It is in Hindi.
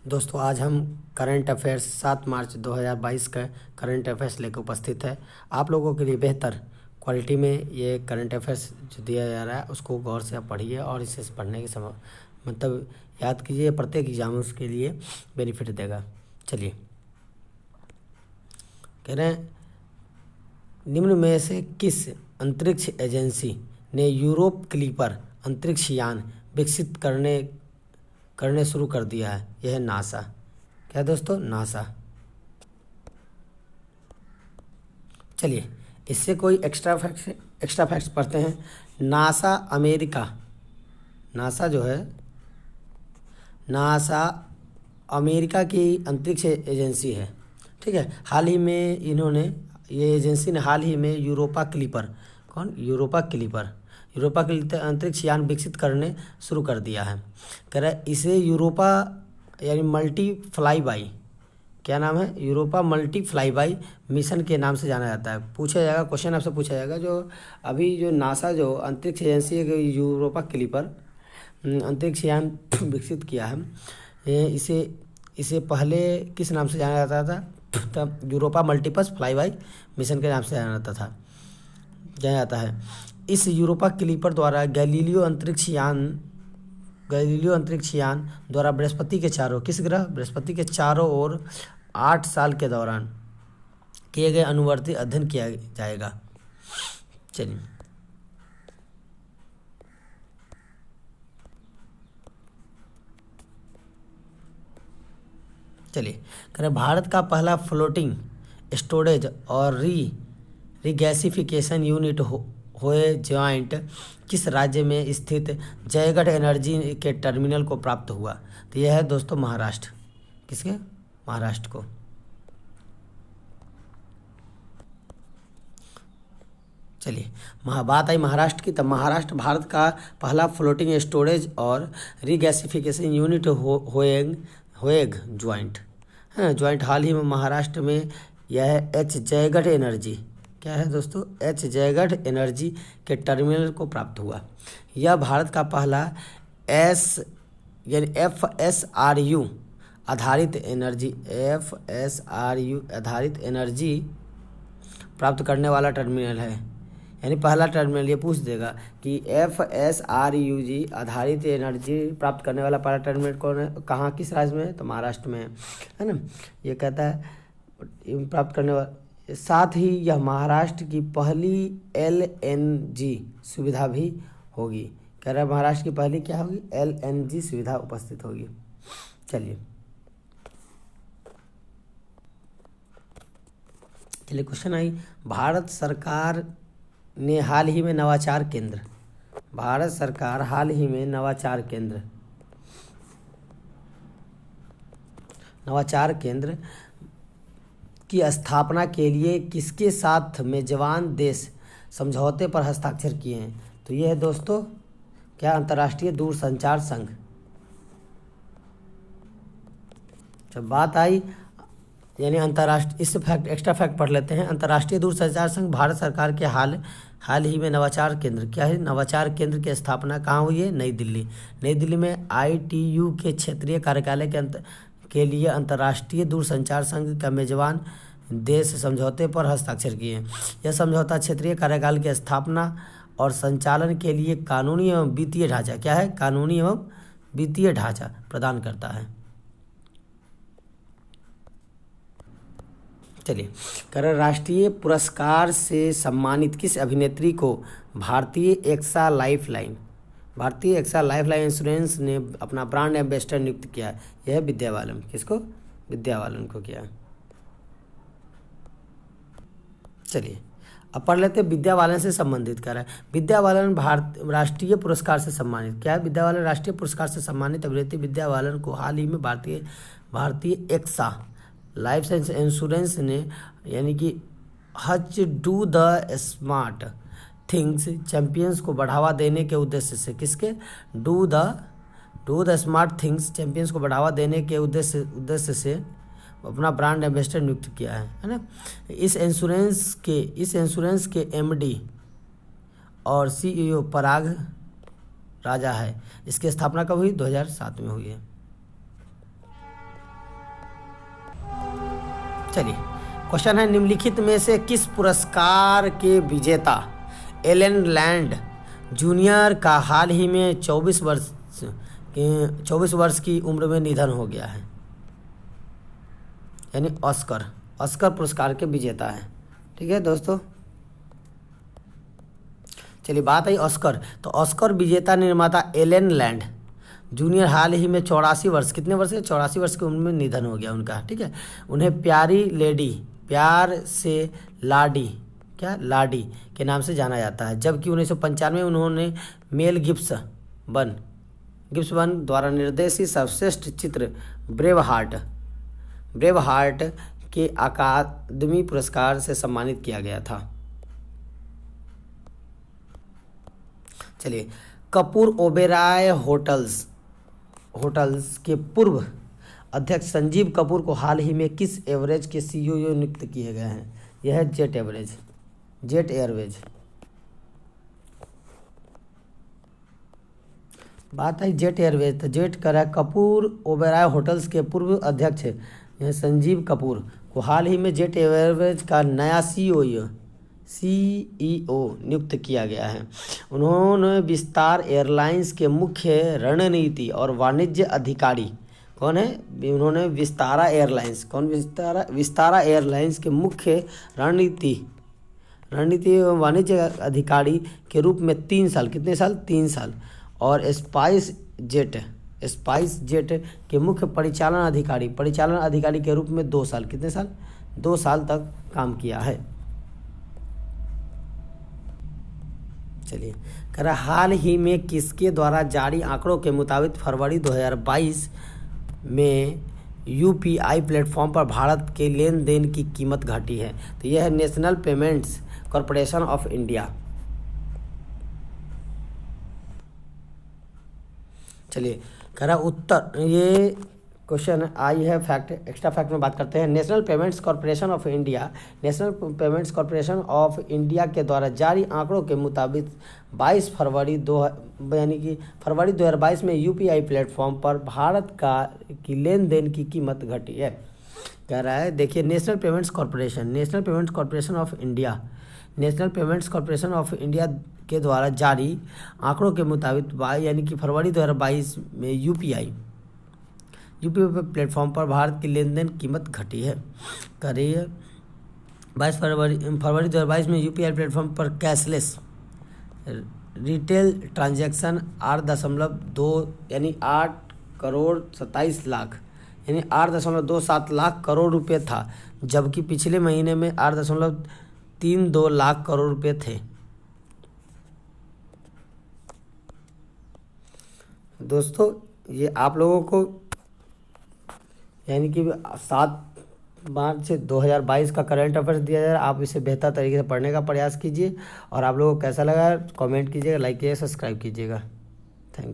दोस्तों आज हम करंट अफेयर्स 7 मार्च 2022 का करंट अफेयर्स लेकर उपस्थित है। आप लोगों के लिए बेहतर क्वालिटी में ये करंट अफेयर्स जो दिया जा रहा है उसको गौर से आप पढ़िए और इसे पढ़ने के समय मतलब याद कीजिए। प्रत्येक एग्जाम उसके लिए बेनिफिट देगा। चलिए, कह रहे हैं निम्न में से किस अंतरिक्ष एजेंसी ने यूरोप क्लीपर अंतरिक्ष यान विकसित करने शुरू कर दिया है? यह है नासा। क्या है दोस्तों? नासा। चलिए, इससे कोई एक्स्ट्रा फैक्ट्स पढ़ते हैं। नासा अमेरिका, नासा जो है नासा अमेरिका की अंतरिक्ष एजेंसी है। ठीक है, हाल ही में ये एजेंसी ने हाल ही में यूरोपा क्लीपर अंतरिक्ष यान विकसित करने शुरू कर दिया है। कह रहा है इसे यूरोपा यानी मल्टी फ्लाई बाई, क्या नाम है? Europa multi fly by mission के नाम से जाना जाता है। पूछा जाएगा, क्वेश्चन आपसे पूछा जाएगा जो नासा जो अंतरिक्ष एजेंसी है यूरोपा क्लीपर अंतरिक्ष यान विकसित किया है, इसे पहले किस नाम से जाना जाता था? तब यूरोपा मल्टीपस फ्लाई बाई मिशन के नाम से जाना जाता है। इस यूरोपा क्लीपर द्वारा गैलीलियो अंतरिक्ष यान द्वारा बृहस्पति के चारों ओर 8 साल के दौरान किए गए अनुवर्ती अध्ययन किया जाएगा। चलिए, कह रहे भारत का पहला फ्लोटिंग स्टोरेज और रीगैसिफिकेशन यूनिट हुए जॉइंट किस राज्य में स्थित जयगढ़ एनर्जी के टर्मिनल को प्राप्त हुआ? तो यह है दोस्तों महाराष्ट्र। किसके? महाराष्ट्र को। चलिए, बात आई महाराष्ट्र की। तब महाराष्ट्र भारत का पहला फ्लोटिंग स्टोरेज और रीगैसिफिकेशन यूनिट होएग ज्वाइंट हाल ही में महाराष्ट्र में यह एच जयगढ़ एनर्जी, क्या है दोस्तों? एच जयगढ़ एनर्जी के टर्मिनल को प्राप्त हुआ। यह भारत का पहला FSRU आधारित एनर्जी प्राप्त करने वाला टर्मिनल है। यानी पहला टर्मिनल ये पूछ देगा कि FSRU आधारित एनर्जी प्राप्त करने वाला पहला टर्मिनल कौन है, कहाँ, किस राज्य में है? तो महाराष्ट्र में है ना। ये कहता है प्राप्त करने वाला, साथ ही यह महाराष्ट्र की पहली LNG सुविधा भी होगी। कह रहा है महाराष्ट्र की पहली क्या होगी? LNG सुविधा उपस्थित होगी। चलिए, क्वेश्चन आई, भारत सरकार हाल ही में नवाचार केंद्र की स्थापना के लिए किसके साथ मेजबान देश समझौते पर हस्ताक्षर किए हैं? तो ये है दोस्तों क्या? अंतर्राष्ट्रीय दूरसंचार संघ। जब बात आई यानी अंतर्राष्ट्रीय, इस एक्स्ट्रा फैक्ट पढ़ लेते हैं। अंतर्राष्ट्रीय दूरसंचार संघ भारत सरकार के हाल ही में नवाचार केंद्र, क्या है? नवाचार केंद्र की स्थापना कहाँ हुई है? नई दिल्ली में ITU के क्षेत्रीय कार्यालय के लिए अंतर्राष्ट्रीय दूरसंचार संघ का मेजबान देश समझौते पर हस्ताक्षर किए। यह समझौता क्षेत्रीय कार्यालय की स्थापना और संचालन के लिए कानूनी एवं वित्तीय ढांचा, क्या है? कानूनी एवं वित्तीय ढांचा प्रदान करता है। चलिए, राष्ट्रीय पुरस्कार से सम्मानित किस अभिनेत्री को भारतीय एक्सा लाइफलाइन इंश्योरेंस ने अपना ब्रांड एम्बेसडर नियुक्त किया है? यह विद्या बालन। किसको? विद्या बालन को किया। चलिए, अब पढ़ लेते हैं विद्या बालन से संबंधित कर रहा है। विद्या बालन राष्ट्रीय पुरस्कार से सम्मानित, क्या है? विद्या बालन राष्ट्रीय पुरस्कार से सम्मानित अभिनेत्री विद्या बालन को हाल ही में भारतीय एक्सा लाइफ साइंस इंश्योरेंस ने यानी कि Hutch do the smart things champions को बढ़ावा देने के उद्देश्य से, किसके? Do the smart things champions को बढ़ावा देने के उद्देश्य से अपना ब्रांड एम्बेसडर नियुक्त किया है ना। इस इंश्योरेंस के MD और CEO पराग राजा है। इसकी स्थापना कब हुई? 2007 में हुई है। चलिए, क्वेश्चन है निम्नलिखित में से किस पुरस्कार के विजेता एलन लैंड जूनियर का हाल ही में 24 वर्ष की उम्र में निधन हो गया है, यानी ऑस्कर पुरस्कार के विजेता है। ठीक है दोस्तों, चलिए बात आई ऑस्कर, तो ऑस्कर विजेता निर्माता एलन लैंड जूनियर हाल ही में 84 वर्ष, कितने वर्ष है, 84 वर्ष की उम्र में निधन हो गया उनका। ठीक है, उन्हें प्यारी लेडी, प्यार से लाडी, क्या लाडी के नाम से जाना जाता है, जबकि 1995 में उन्होंने मेल गिब्सन द्वारा निर्देशित सर्वश्रेष्ठ चित्र ब्रेव हार्ट के अकादमी पुरस्कार से सम्मानित किया गया था। चलिए, कपूर ओबेरॉय होटल्स के पूर्व अध्यक्ष संजीव कपूर को हाल ही में किस एवरेज के सीईओ नियुक्त किए गए हैं? यह है जेट एयरवेज। बात है जेट एयरवेज, तो जेट कर है कपूर ओबेरॉय होटल्स के पूर्व अध्यक्ष यह संजीव कपूर को हाल ही में जेट एयरवेज का नया सीईओ नियुक्त किया गया है। उन्होंने विस्तार एयरलाइंस के मुख्य रणनीति और वाणिज्य अधिकारी कौन है? उन्होंने विस्तारा विस्तारा एयरलाइंस के मुख्य रणनीति एवं वाणिज्य अधिकारी के रूप में 3 साल, कितने साल? 3 साल, और स्पाइस जेट के मुख्य परिचालन अधिकारी के रूप में 2 साल, कितने साल? 2 साल तक काम किया है। चलिए, कह रहा हाल ही में किसके द्वारा जारी आंकड़ों के मुताबिक फरवरी 2022 में यूपीआई प्लेटफॉर्म पर भारत के लेन देन की कीमत घटी है? तो यह है national payments corporation of India. चलिए, कह रहा उत्तर, ये क्वेश्चन आई है फैक्ट, एक्स्ट्रा फैक्ट में बात करते हैं। National payments corporation of India के द्वारा जारी आंकड़ों के मुताबिक 22 फरवरी 2022 में यूपीआई प्लेटफॉर्म पर भारत की लेन देन की कीमत घटी है। कह रहा है, देखिए, national payments corporation of India के द्वारा जारी आंकड़ों के मुताबिक यानी कि फरवरी 2022 में यूपीआई प्लेटफॉर्म पर भारत की लेन देन कीमत घटी है। करिए 22 फरवरी 2022 में यूपीआई प्लेटफॉर्म पर कैशलेस रिटेल ट्रांजैक्शन 8.2 यानी 8,27 लाख यानी 8.27 लाख करोड़ रुपए था, जबकि पिछले महीने में 8.32 लाख करोड़ रुपए थे। दोस्तों, ये आप लोगों को यानी कि 7 मार्च 2022 का करंट अफेयर्स दिया जा रहा है। आप इसे बेहतर तरीके से पढ़ने का प्रयास कीजिए, और आप लोगों को कैसा लगा कमेंट कीजिएगा, लाइक कीजिएगा, सब्सक्राइब कीजिएगा। थैंक्स।